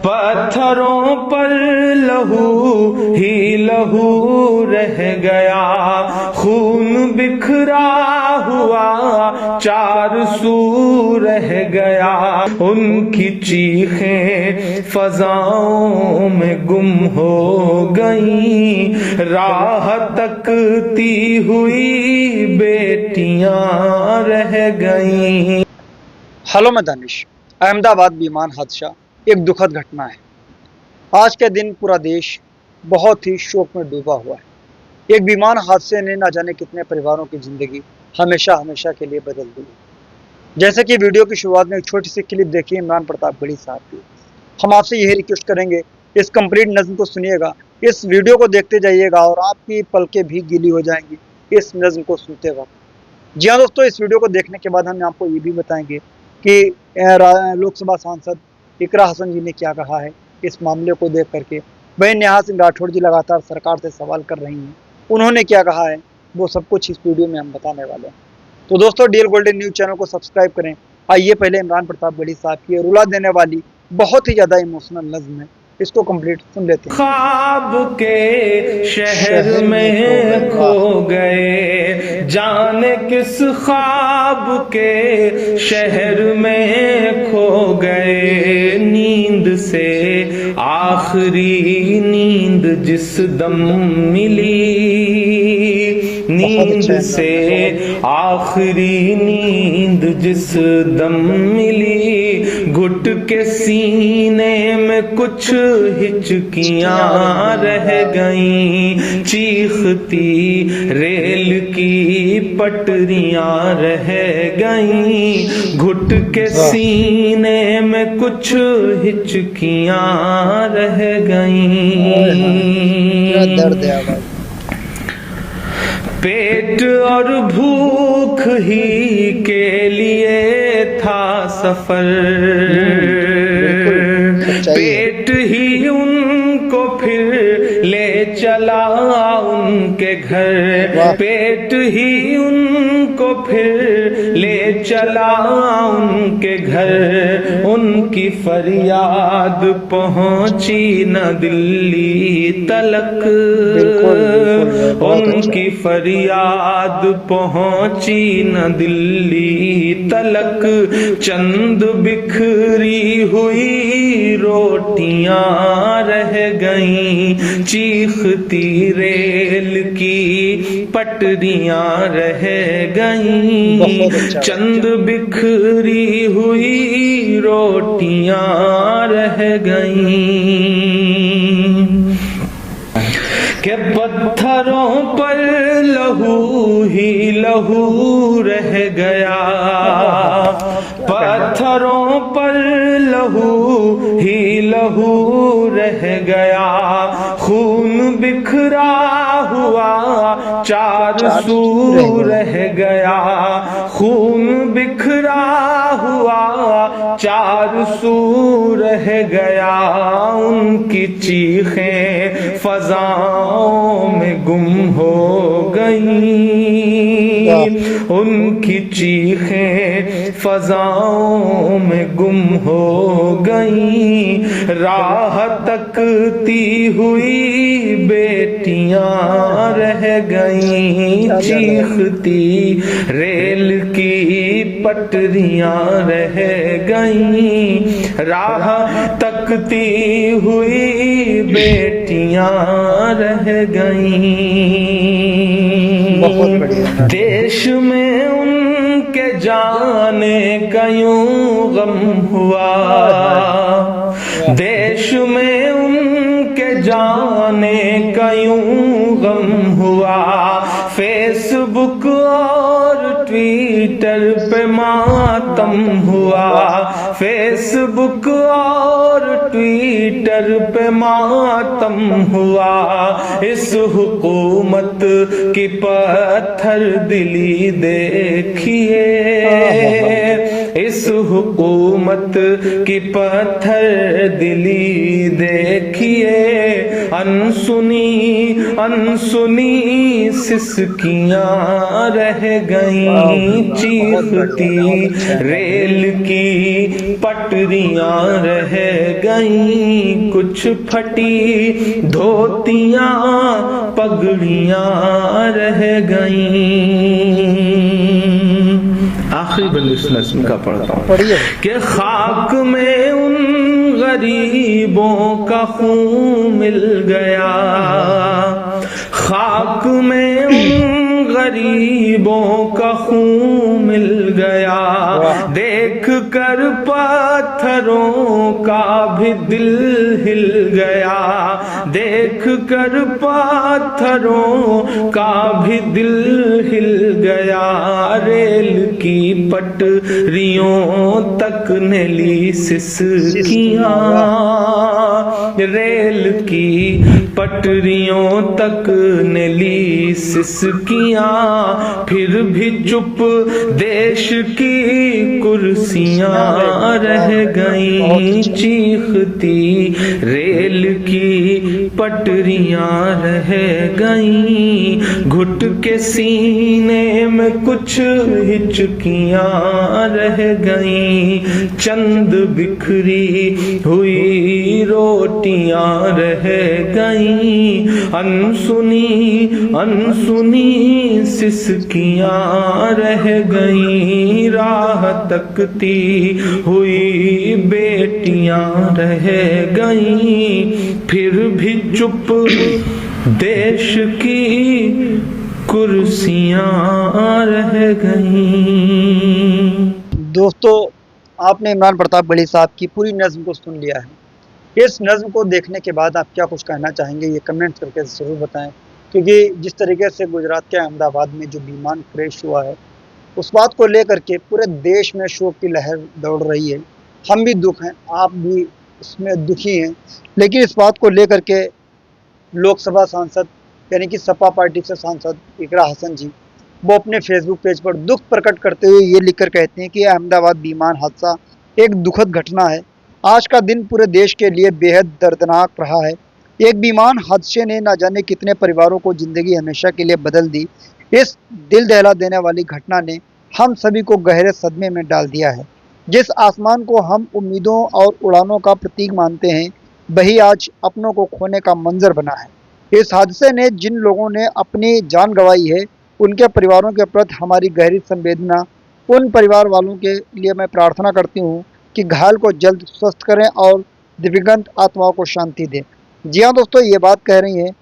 पत्थरों पर लहू ही लहू रह गया, खून बिखरा हुआ चार सू रह गया। उनकी चीखें फजाओं में गुम हो गई, राह तकती हुई बेटियां रह गई। हेलो, मैं दानिश। अहमदाबाद विमान हादसा एक दुखद घटना है। आज के दिन पूरा देश बहुत ही शोक में डूबा हुआ है। एक विमान हादसे ने ना जाने कितने परिवारों की जिंदगी हमेशा हमेशा के लिए बदल दी। जैसे कि वीडियो की शुरुआत में एक छोटी सी क्लिप देखिए इमरान प्रतापगढ़ी साहब की। हम आपसे यही रिक्वेस्ट करेंगे, इस कंप्लीट नज़्म को सुनिएगा, इस वीडियो को देखते जाइएगा और आपकी पलकें भी गीली हो जाएंगी इस नज़्म को सुनते वक्त। जी हाँ दोस्तों, इस वीडियो को देखने के बाद हम आपको ये भी बताएंगे कि लोकसभा सांसद इकरा हसन जी ने क्या कहा है इस मामले को देख करके। वहीं नेहा सिंह राठौड़ जी लगातार सरकार से सवाल कर रही हैं, उन्होंने क्या कहा है वो सब कुछ इस वीडियो में हम बताने वाले हैं। तो दोस्तों, डीएल गोल्डन न्यूज़ चैनल को सब्सक्राइब करें। आइए पहले इमरान प्रतापगढ़ी साहब की रुला देने वाली बहुत ही ज़्यादा इमोशनल नज़्म है, इसको कंप्लीट सुन लेते हैं। ख्वाब के शहर में खो गए, जाने किस ख्वाब के शहर में खो गए। नींद से आखिरी नींद जिस दम मिली, नींद से आखिरी नींद जिस दम मिली, घुट के सीने में कुछ हिचकियां रह गईं, चीखती रेल की पटरियां रह गईं, घुट के सीने में कुछ हिचकियां रह गईं। दर्द है। पेट और भूख ही के लिए था सफर, पेट ही उनको फिर ले चला उनके घर, पेट ही उनको फिर ले चला उनके घर। उनकी फरियाद पहुंची न दिल्ली तलक, उनकी फरियाद पहुंची न दिल्ली तलक। चंद बिखरी हुई रोटियां रह गईं, चीखती रेल की पटरियां रह गईं। चंद बिखरी हुई रोटियां रह गईं। के पत्थरों पर लहू ही लहू रह गया, पत्थरों पर लहू ही लहू रह गया। खून बिखरा हुआ चार सू रह गया, खून बिखरा हुआ चार सू रह गया। उनकी चीखें फजाओं में गुम हो गई, उनकी चीखें फजाओं में गुम हो गई। राह तकती हुई बेटियां रह गईं, चीखती रेल की पटरियां रह गईं। राह तकती हुई बेटियां रह गईं। देश में उनके जाने का यूं गम हुआ, देश में उनके जाने का यूं गम हुआ। फेसबुक और ट्विटर पे मातम हुआ, फेसबुक और ट्विटर पे मातम हुआ। इस हुकूमत की पत्थर दिली देखिए, इस हुकूमत की पत्थर दिली देखिए। अनसुनी अनसुनी सिसकियां रह गईं, चीखती रेल की पटरियां रह गईं, कुछ फटी धोतियां पगड़ियां रह गईं। आखिरी बंद इस नज़्म का पढ़ता हूँ कि खाक में उन गरीबों का खून मिल गया, खाक में उन गरीबों का खून मिल गया, देख कर पत्थरों का भी दिल हिल गया, देख कर पत्थरों का भी दिल हिल गया, रेल की पटरियों तक ने ली सिसकियां, रेल की पटरियों तक ने ली सिसकियां, फिर भी चुप देश की कुर्सियां रह गईं, चीखती रेल की पटरियां रह गईं, घुट के सीने में कुछ हिचकियां रह गईं, चंद बिखरी हुई रोटियां रह गईं, अनसुनी अनसुनी सिसकियां रह गईं, राह तकती हुई बेटियां रह गईं, फिर भी चुप देश की कुर्सियां रह गईं। दोस्तों, आपने इमरान प्रताप बड़ी साहब की पूरी नज़्म को सुन लिया है। इस नज़्म को देखने के बाद आप क्या कुछ कहना चाहेंगे, ये कमेंट करके ज़रूर बताएं, क्योंकि जिस तरीके से गुजरात के अहमदाबाद में जो विमान क्रैश हुआ है, उस बात को लेकर के पूरे देश में शोक की लहर दौड़ रही है। हम भी दुख हैं, आप भी इसमें दुखी हैं, लेकिन इस बात को लेकर के लोकसभा सांसद यानी कि सपा पार्टी से सांसद इकरा हसन जी, वो अपने फेसबुक पेज पर दुख प्रकट करते हुए ये लिखकर कहते हैं कि अहमदाबाद विमान हादसा एक दुखद घटना है। आज का दिन पूरे देश के लिए बेहद दर्दनाक रहा है। एक विमान हादसे ने न जाने कितने परिवारों को जिंदगी हमेशा के लिए बदल दी। इस दिल दहला देने वाली घटना ने हम सभी को गहरे सदमे में डाल दिया है। जिस आसमान को हम उम्मीदों और उड़ानों का प्रतीक मानते हैं, वही आज अपनों को खोने का मंजर बना है। इस हादसे ने जिन लोगों ने अपनी जान गंवाई है, उनके परिवारों के प्रति हमारी गहरी संवेदना। उन परिवार वालों के लिए मैं प्रार्थना करती हूँ कि घायल को जल्द स्वस्थ करें और दिव्यगंत आत्माओं को शांति दें। जी हाँ दोस्तों, ये बात कह रही हैं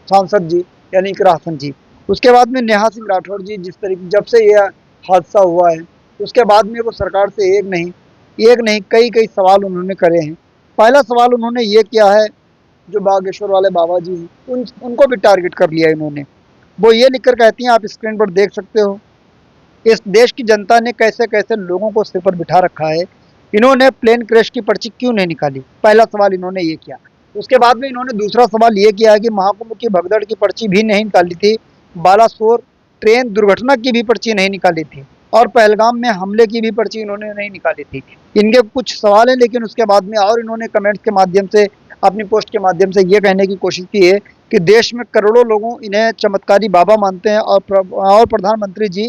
सांसद जी यानी इकरा हसन जी। उसके बाद में नेहा सिंह राठौर जी, जिस तरीके जब से यह हादसा हुआ है, उसके बाद में वो सरकार से एक नहीं कई सवाल उन्होंने करे हैं। पहला सवाल उन्होंने ये किया है, जो बागेश्वर वाले बाबा जी हैं, उनको भी टारगेट कर लिया इन्होंने। वो ये लिखकर कहती हैं, आप स्क्रीन पर देख सकते हो, इस देश की जनता ने कैसे कैसे लोगों को सिर पर बिठा रखा है, इन्होंने प्लेन क्रैश की पर्ची क्यों नहीं निकाली। पहला सवाल इन्होंने ये किया। उसके बाद में इन्होंने दूसरा सवाल ये किया कि महाकुंभ की भगदड़ की पर्ची भी नहीं निकाली थी, बालासोर ट्रेन दुर्घटना की भी पर्ची नहीं निकाली थी, और पहलगाम में हमले की भी पर्ची इन्होंने नहीं निकाली थी। इनके कुछ सवाल हैं, लेकिन उसके बाद में और इन्होंने कमेंट्स के माध्यम से, अपनी पोस्ट के माध्यम से ये कहने की कोशिश की है कि देश में करोड़ों लोगों इन्हें चमत्कारी बाबा मानते हैं, और प्रधानमंत्री जी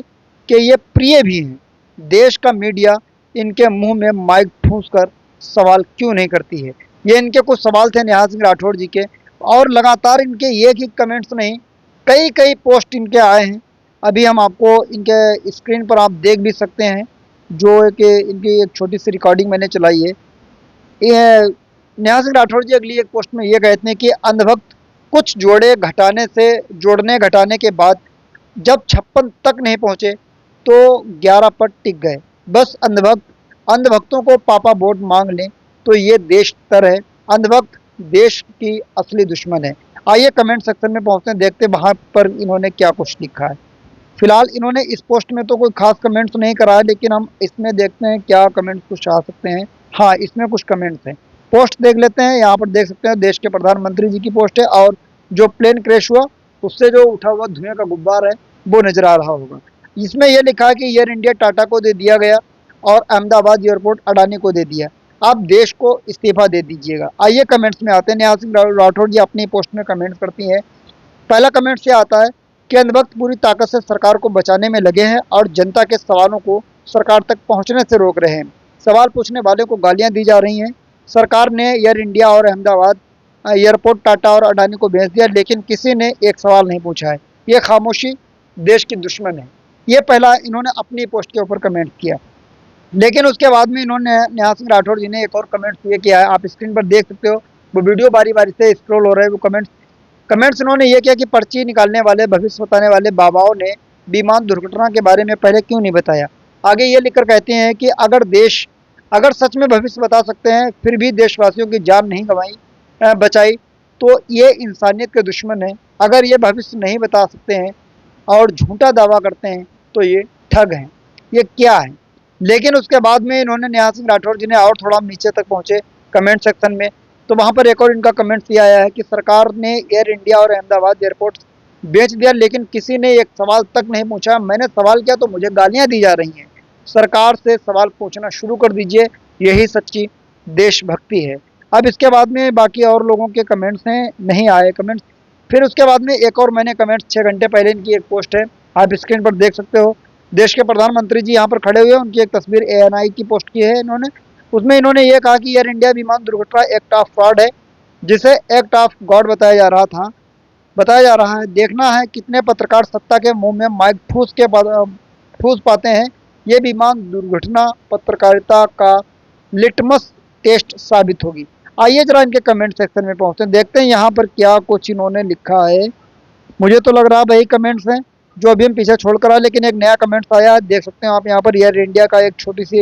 के ये प्रिय भी हैं। देश का मीडिया इनके मुंह में माइक ठूंस कर सवाल क्यों नहीं करती है। ये इनके कुछ सवाल थे नेहा सिंह राठौर जी के, और लगातार इनके एक ही कमेंट्स नहीं, कई पोस्ट इनके आए हैं। अभी हम आपको इनके स्क्रीन पर आप देख भी सकते हैं, जो कि इनकी एक छोटी सी रिकॉर्डिंग मैंने चलाई है। ये नेहा सिंह राठौर जी अगली एक पोस्ट में ये कहते हैं कि अंधभक्त कुछ जोड़ने घटाने के बाद जब 56 तक नहीं पहुंचे तो 11 पर टिक गए। बस अंधभक्तों को पापा वोट मांग लें तो ये देश तर है। अंधभक्त देश की असली दुश्मन है। आइए कमेंट सेक्शन में पहुंचते हैं, देखते वहां पर इन्होंने क्या कुछ लिखा है। फिलहाल इन्होंने इस पोस्ट में तो कोई खास कमेंट्स नहीं करा है, लेकिन हम इसमें देखते हैं क्या कमेंट्स कुछ आ सकते हैं। हाँ, इसमें कुछ कमेंट्स हैं, पोस्ट देख लेते हैं। यहाँ पर देख सकते हैं देश के प्रधानमंत्री जी की पोस्ट है, और जो प्लेन क्रैश हुआ उससे जो उठा हुआ धुएं का गुब्बार है वो नजर आ रहा होगा। इसमें यह लिखा है कि एयर इंडिया टाटा को दे दिया गया और अहमदाबाद एयरपोर्ट अडानी को दे दिया। आप देश को इस्तीफा दे दीजिएगा। आइए कमेंट्स में आते हैं। नेहा सिंह राठौर जी अपनी पोस्ट में कमेंट करती हैं। पहला कमेंट से आता है कि अंधभक्त पूरी ताकत से सरकार को बचाने में लगे हैं और जनता के सवालों को सरकार तक पहुंचने से रोक रहे हैं। सवाल पूछने वाले को गालियां दी जा रही हैं। सरकार ने एयर इंडिया और अहमदाबाद एयरपोर्ट टाटा और अडानी को भेज दिया, लेकिन किसी ने एक सवाल नहीं पूछा है। ये खामोशी देश की दुश्मन है। ये पहला इन्होंने अपनी पोस्ट के ऊपर कमेंट किया। लेकिन उसके बाद में इन्होंने नेहा सिंह राठौर जी ने एक और कमेंट ये किया है, आप स्क्रीन पर देख सकते हो। वो वीडियो बारी बारी से स्क्रॉल हो रहा है। वो कमेंट्स इन्होंने ये किया कि पर्ची निकालने वाले, भविष्य बताने वाले बाबाओं ने विमान दुर्घटना के बारे में पहले क्यों नहीं बताया। आगे ये लिखकर कहते हैं कि अगर सच में भविष्य बता सकते हैं फिर भी देशवासियों की जान नहीं बचाई तो ये इंसानियत के दुश्मन है। अगर ये भविष्य नहीं बता सकते हैं और झूठा दावा करते हैं तो ये ठग हैं। ये क्या है। लेकिन उसके बाद में इन्होंने नेहा सिंह राठौर जी ने और थोड़ा नीचे तक पहुंचे कमेंट सेक्शन में, तो वहां पर एक और इनका कमेंट दिया आया है कि सरकार ने एयर इंडिया और अहमदाबाद एयरपोर्ट बेच दिया, लेकिन किसी ने एक सवाल तक नहीं पूछा। मैंने सवाल किया तो मुझे गालियां दी जा रही हैं। सरकार से सवाल पूछना शुरू कर दीजिए, यही सच्ची देशभक्ति है। अब इसके बाद में बाकी और लोगों के कमेंट्स हैं, नहीं आए कमेंट्स। फिर उसके बाद में एक और मैंने कमेंट्स 6 घंटे पहले इनकी एक पोस्ट है, आप स्क्रीन पर देख सकते हो। देश के प्रधानमंत्री जी यहाँ पर खड़े हुए हैं, उनकी एक तस्वीर ANI की पोस्ट की है इन्होंने। उसमें इन्होंने ये कहा कि एयर इंडिया विमान दुर्घटना एक्ट ऑफ फ्रॉड है, जिसे एक्ट ऑफ गॉड बताया जा रहा है। देखना है कितने पत्रकार सत्ता के मुंह में माइक ठूस पाते हैं। ये विमान दुर्घटना पत्रकारिता का लिटमस टेस्ट साबित होगी। आइए जरा इनके कमेंट सेक्शन में पहुंचते हैं, देखते हैं यहाँ पर क्या कुछ इन्होंने लिखा है। मुझे तो लग रहा है वही कमेंट्स हैं जो अभी हम पीछे छोड़ कर आए, लेकिन एक नया कमेंट्स आया, देख सकते हैं आप यहाँ पर। एयर इंडिया का एक छोटी सी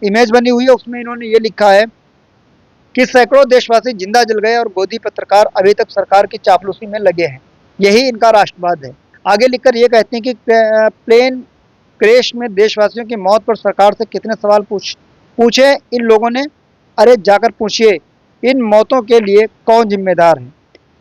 इमेज बनी हुई है, उसमें इन्होंने ये लिखा है कि सैकड़ों देशवासी जिंदा जल गए और गोदी पत्रकार अभी तक सरकार की चापलूसी में लगे हैं। यही इनका राष्ट्रवाद है। आगे लिखकर ये कहते हैं कि प्लेन क्रैश में देशवासियों की मौत पर सरकार से कितने सवाल पूछे इन लोगों ने। अरे जाकर पूछिए इन मौतों के लिए कौन जिम्मेदार है।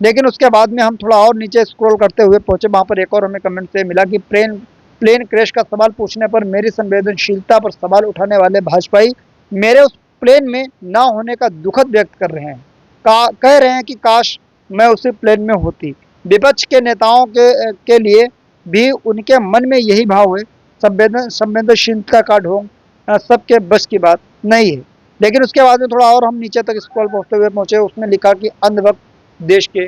लेकिन उसके बाद में हम थोड़ा और नीचे स्क्रॉल करते हुए पहुंचे, वहां पर एक और हमें कमेंट से मिला कि प्लेन क्रैश का सवाल पूछने पर मेरी संवेदनशीलता पर सवाल उठाने वाले भाजपाई मेरे उस प्लेन में ना होने का दुखद व्यक्त कर रहे हैं। कह रहे हैं कि काश मैं उसी प्लेन में होती। विपक्ष के नेताओं के लिए भी उनके मन में यही भाव है। संवेदनशीलता का ढोंग सबके बस की बात नहीं है। लेकिन उसके बाद में थोड़ा और हम नीचे तक स्क्रॉल पहुंचते हुए पहुंचे, उसमें लिखा कि अंधभक्त देश के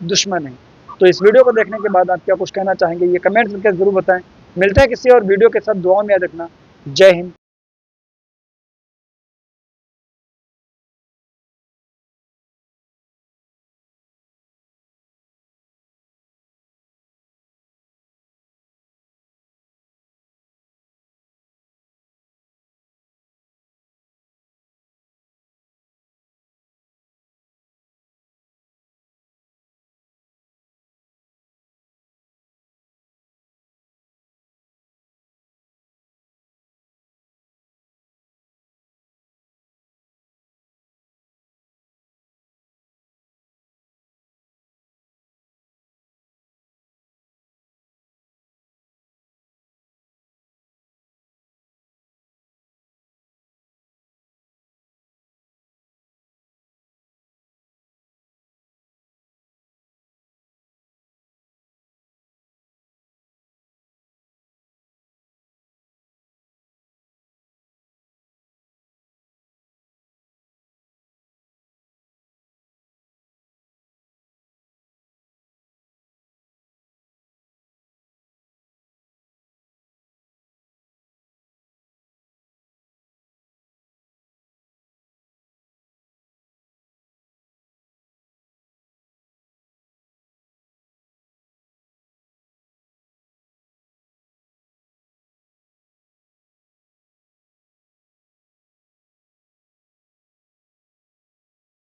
दुश्मन है। तो इस वीडियो को देखने के बाद आप क्या कुछ कहना चाहेंगे, ये कमेंट्स करके जरूर बताएं। मिलते हैं किसी और वीडियो के साथ, दुआ में याद रखना। जय हिंद।